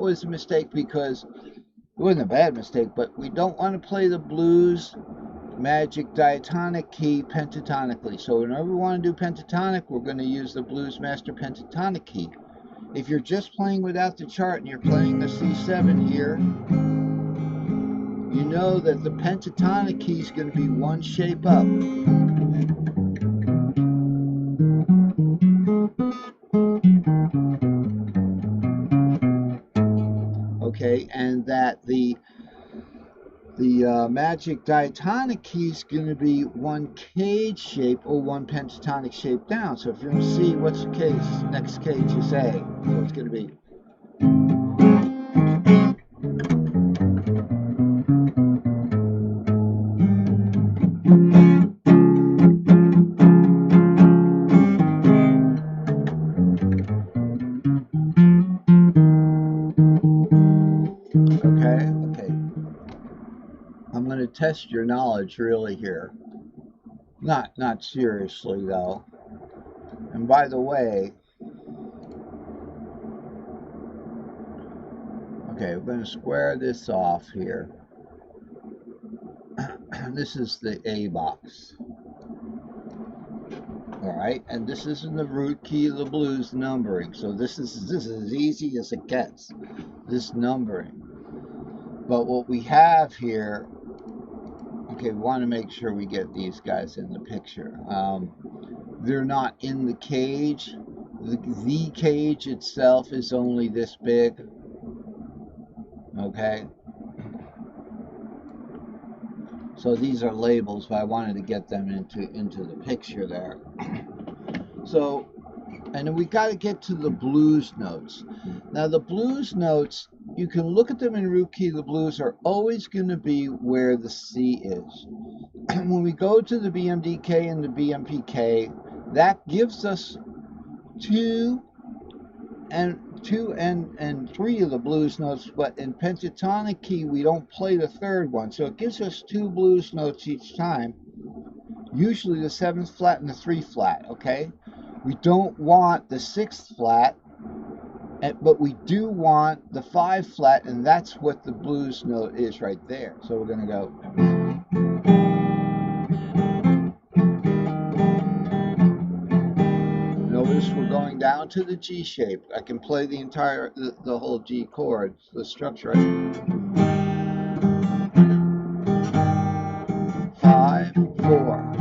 was a mistake because it wasn't a bad mistake, but we don't want to play the blues magic diatonic key pentatonically. So whenever we want to do pentatonic, we're going to use the blues master pentatonic key. If you're just playing without the chart and you're playing the C7 here, you know that the pentatonic key is going to be one shape up. Okay, and that the magic diatonic key is going to be one cage shape or one pentatonic shape down. So if you're in C, what's the cage? Next cage is A. So it's going to be. Okay. I'm going to test your knowledge really here. Not seriously though. And by the way, okay, we're going to square this off here. This is the A box. All right, and this is in the root key of the blues numbering. So this is as easy as it gets, this numbering. But what we have here, okay, we want to make sure we get these guys in the picture. They're not in the cage. The cage itself is only this big. Okay. So these are labels, but I wanted to get them into the picture there. So, and then we got to get to the blues notes. Now the blues notes, you can look at them in root key. The blues are always going to be where the C is. When we go to the BMDK and the BMPK, that gives us two and three of the blues notes, but in pentatonic key we don't play the third one, so it gives us two blues notes each time, usually the 7th flat and the 3 flat. Okay, we don't want the 6th flat, but we do want the 5 flat, and that's what the blues note is right there. So we're going to go. Notice we're going down to the G shape. I can play the entire, the whole G chord, the structure. 5, 4,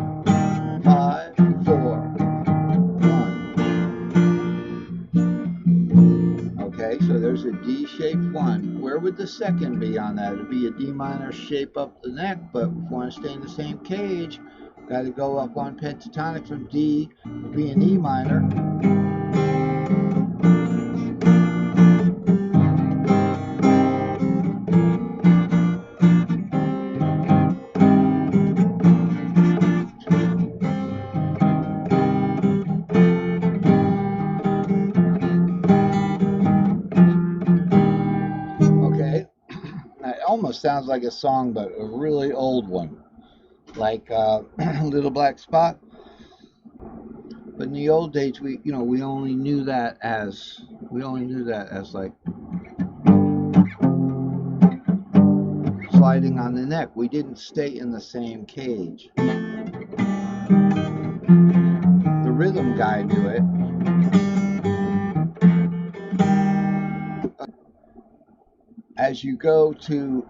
5, 4, 1. Okay, so there's a D shaped 1. Where would the second be on that? It'd be a D minor shape up the neck, but if we want to stay in the same cage, got to go up one pentatonic from D to B and E minor. Okay, it almost sounds like a song, but a really old one, like Little Black Spot. But in the old days, we only knew that as like sliding on the neck. We didn't stay in the same cage. The rhythm guy knew it. As you go to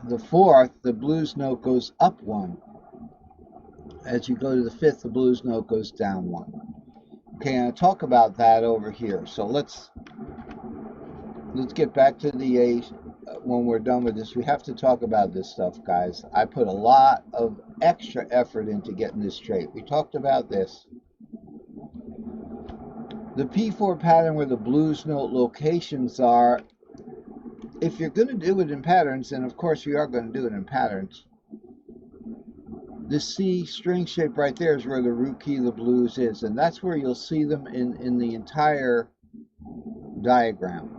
the 4th, the blues note goes up 1. As you go to the 5th, the blues note goes down 1. Okay, I'll talk about that over here. So let's get back to the A. When we're done with this, we have to talk about this stuff, guys. I put a lot of extra effort into getting this straight. We talked about this. The P4 pattern where the blues note locations are, if you're going to do it in patterns, and of course we are going to do it in patterns, the C string shape right there is where the root key of the blues is, and that's where you'll see them in the entire diagram.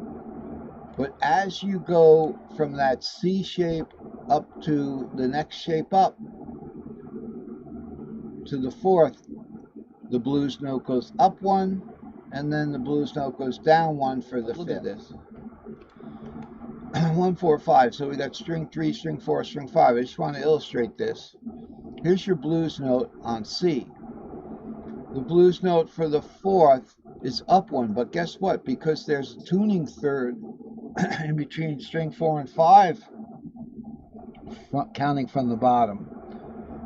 But as you go from that C shape up to the next shape up, to the 4th, the blues note goes up 1, and then the blues note goes down 1 for the 5th. 1, 4, 5. So we got string 3, string 4, string 5. I just want to illustrate this. Here's your blues note on C. The blues note for the 4th is up 1, but guess what? Because there's a tuning third in between string 4 and 5, counting from the bottom.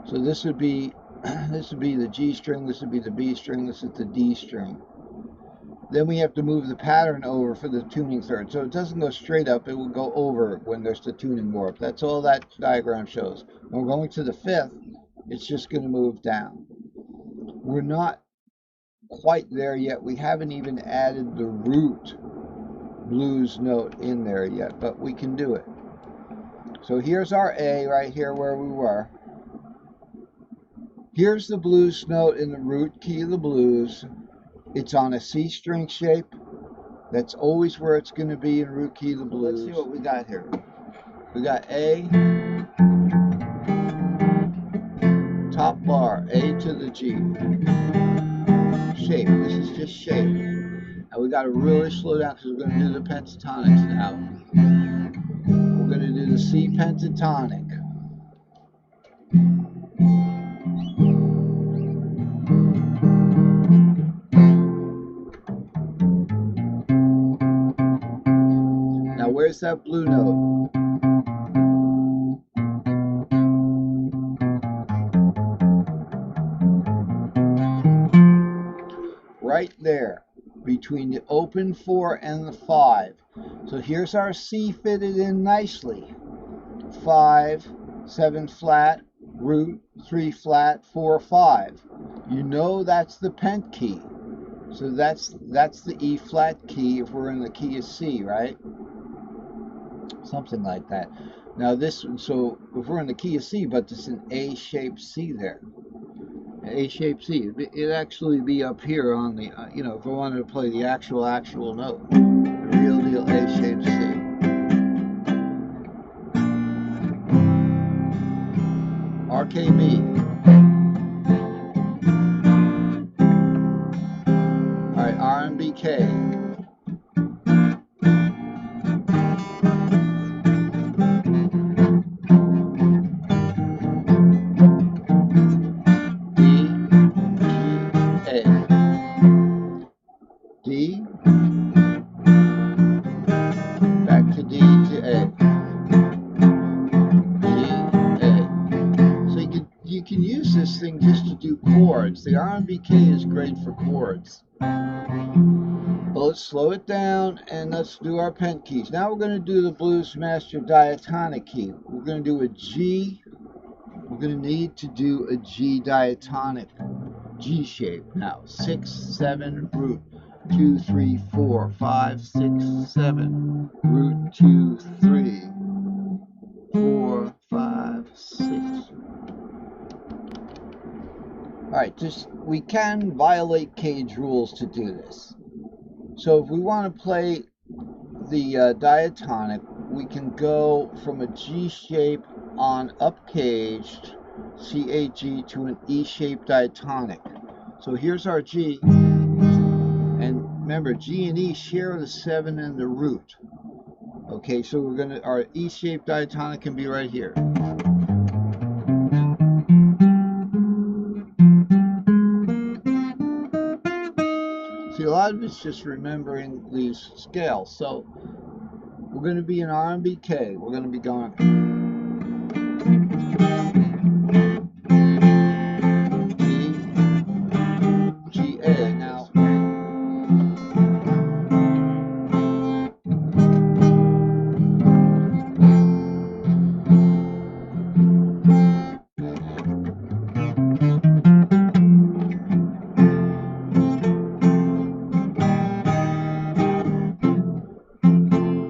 So this would be the G string, this would be the B string, this is the D string. Then we have to move the pattern over for the tuning third. So it doesn't go straight up, it will go over when there's the tuning warp. That's all that diagram shows. When we're going to the 5th, it's just going to move down. We're not quite there yet. We haven't even added the root blues note in there yet, but we can do it. So here's our A right here where we were. Here's the blues note in the root key of the blues. It's on a C string shape. That's always where it's going to be in root key of the blues. Let's see what we got here. We got A, top bar, A to the G. Shape. This is just shape. And we got to really slow down because we're going to do the pentatonics now. We're going to do the C pentatonic. Now where's that blue note? Right there, between the open 4 and the 5. So here's our C fitted in nicely. 5, 7 flat, root, 3 flat, 4, 5. You know that's the pent key. So that's the E flat key if we're in the key of C, right? Something like that. Now so if we're in the key of C, but it's an A-shaped C there. A-shaped C. It'd actually be up here on the, if I wanted to play the actual note. The real deal A-shaped C. RKB. Alright, RMBK. D, back to D to A. D, A. So you can use this thing just to do chords. The RMBK is great for chords. Well, let's slow it down and let's do our pent keys. Now we're going to do the Blues Master diatonic key. We're going to do a G. We're going to need to do a G diatonic, G shape. Now 6, 7, root. 2, 3, 4, 5, 6, 7, root 2, 3, 4, 5, 6. Alright, we can violate cage rules to do this. So if we want to play the diatonic, we can go from a G shape on up caged, C-A-G, to an E-shaped diatonic. So here's our G. And remember, G and E share the 7 and the root. Okay, so our E-shaped diatonic can be right here. See, a lot of it's just remembering these scales. So we're going to be in RMBK. We're going to be going G, G, A. Now,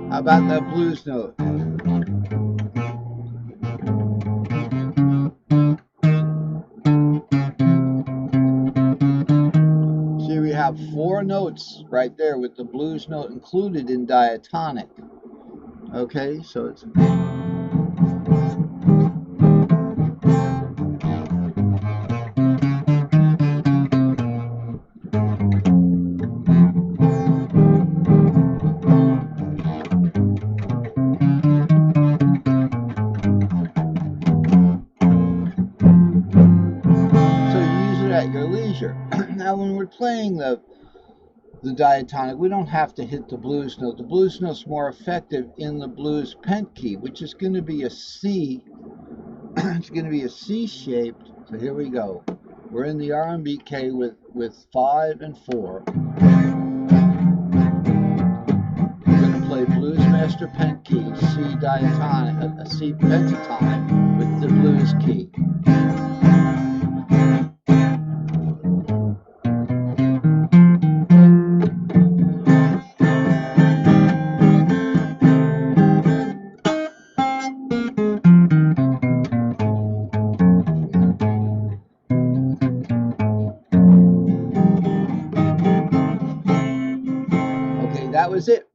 how about that blues note? See, we have 4 notes right there with the blues note included in diatonic. Okay, so it's... playing the diatonic, we don't have to hit the blues note. The blues note's more effective in the blues pent key, which is going to be a C. It's going to be a C shaped. So here we go. We're in the RMBK with 5 and 4. We're going to play blues master pent key, C diatonic, a C pentatonic with the blues key. That was it.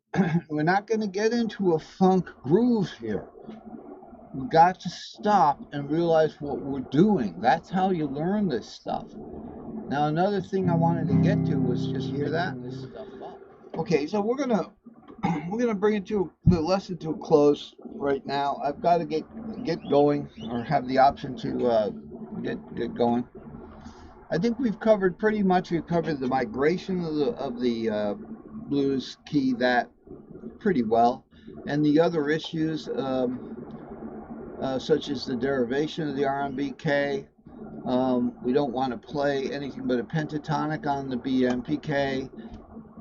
We're not going to get into a funk groove here. We got to stop and realize what we're doing. That's how you learn this stuff. Now, another thing I wanted to get to was just hear that. Okay, so we're gonna bring it to the lesson to a close right now. I've got to get going, or have the option to get going. I think we've covered pretty much. We've covered the migration of the blues key that pretty well, and the other issues such as the derivation of the RMBK. We don't want to play anything but a pentatonic on the BMPK.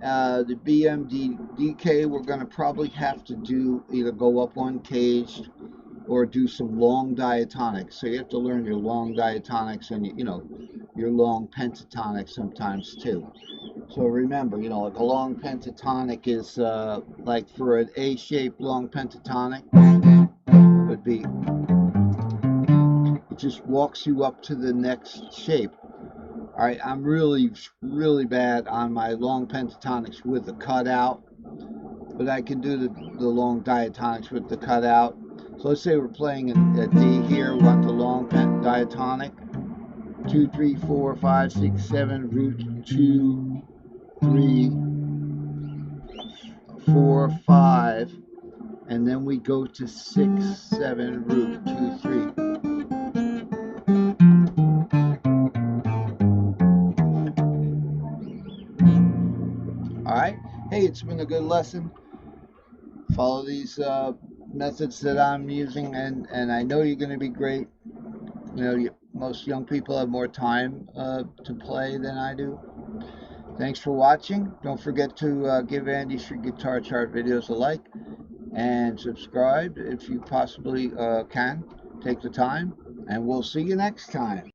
The BMDK, we're going to probably have to do either go up one caged or do some long diatonics. So you have to learn your long diatonics and your long pentatonics sometimes too. So remember, like a long pentatonic is like for an A-shaped long pentatonic would be, it just walks you up to the next shape. All right, I'm really bad on my long pentatonics with the cutout, but I can do the long diatonics with the cutout. So let's say we're playing a D here, we want the long diatonic. 2, 3, 4, 5, 6, 7, root 2, 3, 4, 5, and then we go to 6, 7, root 2, 3. All right. Hey, it's been a good lesson. Follow these methods that I'm using, and I know you're going to be great. Most young people have more time to play than I do. Thanks for watching. Don't forget to give Andy Street Guitar Chart videos a like and subscribe if you possibly can. Take the time, and we'll see you next time.